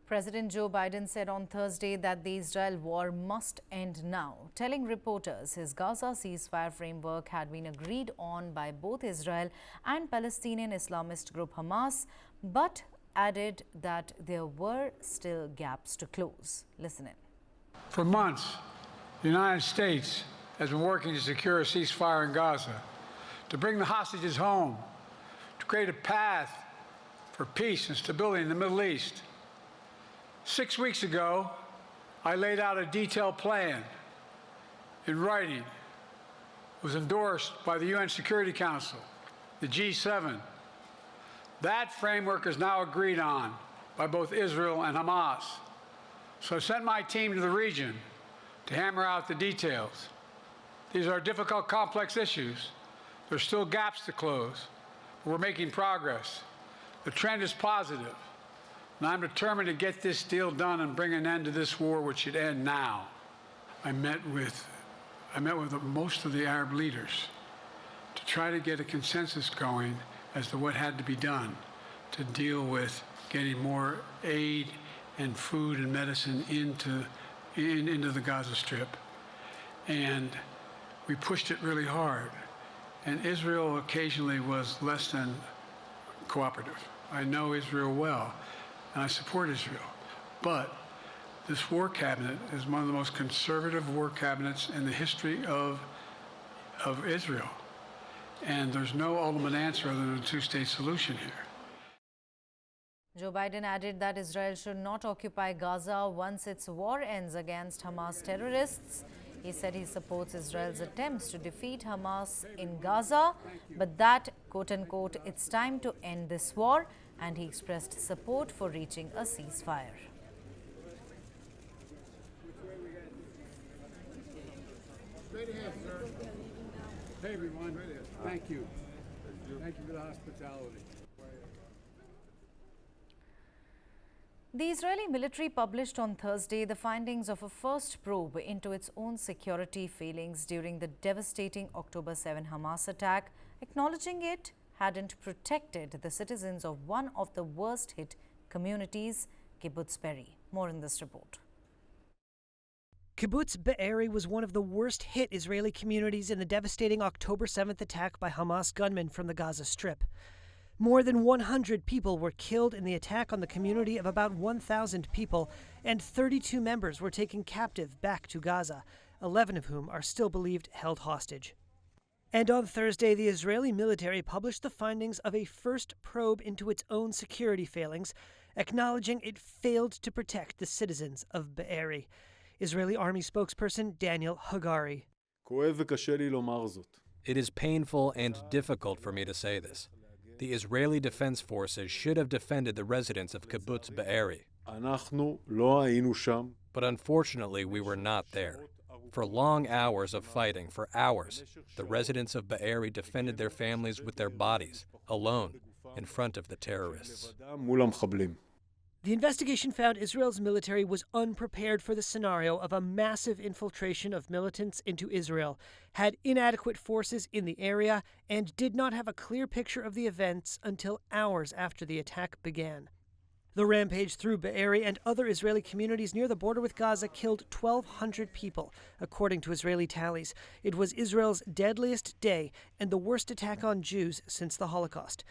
President Joe Biden said on Thursday that the Israel war must end now, telling reporters his Gaza ceasefire framework had been agreed on by both Israel and Palestinian Islamist group Hamas, but added that there were still gaps to close. Listen in. For months, the United States has been working to secure a ceasefire in Gaza, to bring the hostages home, to create a path for peace and stability in the Middle East. 6 weeks ago, I laid out a detailed plan in writing. It was endorsed by the UN Security Council, the G7. That framework is now agreed on by both Israel and Hamas. So I sent my team to the region to hammer out the details. These are difficult, complex issues. There's still gaps to close, but we're making progress. The trend is positive. And I'm determined to get this deal done and bring an end to this war, which should end now. I met with most of the Arab leaders to try to get a consensus going as to what had to be done to deal with getting more aid and food and medicine into the Gaza Strip. And we pushed it really hard. And Israel occasionally was less than cooperative. I know Israel well, and I support Israel. But this war cabinet is one of the most conservative war cabinets in the history of Israel. And there's no ultimate answer other than a two-state solution here. Joe Biden added that Israel should not occupy Gaza once its war ends against Hamas terrorists. He said he supports Israel's attempts to defeat Hamas in Gaza, but that, quote-unquote, it's time to end this war, and he expressed support for reaching a ceasefire. Straight ahead, sir. Hey, everyone. Thank you. Thank you for the hospitality. The Israeli military published on Thursday the findings of a first probe into its own security failings during the devastating October 7 Hamas attack, acknowledging it hadn't protected the citizens of one of the worst-hit communities, Kibbutz Be'eri. More in this report. Kibbutz Be'eri was one of the worst-hit Israeli communities in the devastating October 7th attack by Hamas gunmen from the Gaza Strip. More than 100 people were killed in the attack on the community of about 1,000 people, and 32 members were taken captive back to Gaza, 11 of whom are still believed held hostage. And on Thursday, the Israeli military published the findings of a first probe into its own security failings, acknowledging it failed to protect the citizens of Be'eri. Israeli Army spokesperson Daniel Hagari. It is painful and difficult for me to say this. The Israeli Defense Forces should have defended the residents of Kibbutz Be'eri. But unfortunately, we were not there. For long hours of fighting, for hours, the residents of Be'eri defended their families with their bodies, alone, in front of the terrorists. The investigation found Israel's military was unprepared for the scenario of a massive infiltration of militants into Israel, had inadequate forces in the area, and did not have a clear picture of the events until hours after the attack began. The rampage through Be'eri and other Israeli communities near the border with Gaza killed 1,200 people, according to Israeli tallies. It was Israel's deadliest day and the worst attack on Jews since the Holocaust.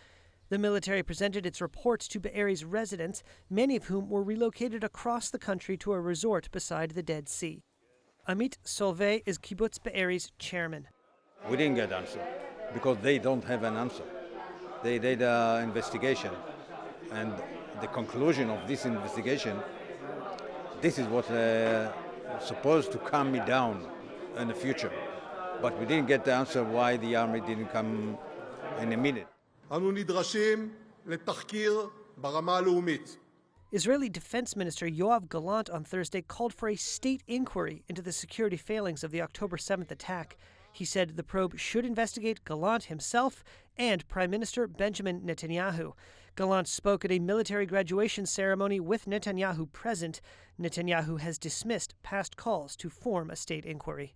The military presented its reports to Be'eri's residents, many of whom were relocated across the country to a resort beside the Dead Sea. Amit Solvay is Kibbutz Be'eri's chairman. We didn't get an answer because they don't have an answer. They did an investigation, and the conclusion of this investigation, this is what's supposed to calm me down in the future. But we didn't get the answer why the army didn't come in a minute. Israeli Defense Minister Yoav Gallant on Thursday called for a state inquiry into the security failings of the October 7th attack. He said the probe should investigate Gallant himself and Prime Minister Benjamin Netanyahu. Gallant spoke at a military graduation ceremony with Netanyahu present. Netanyahu has dismissed past calls to form a state inquiry.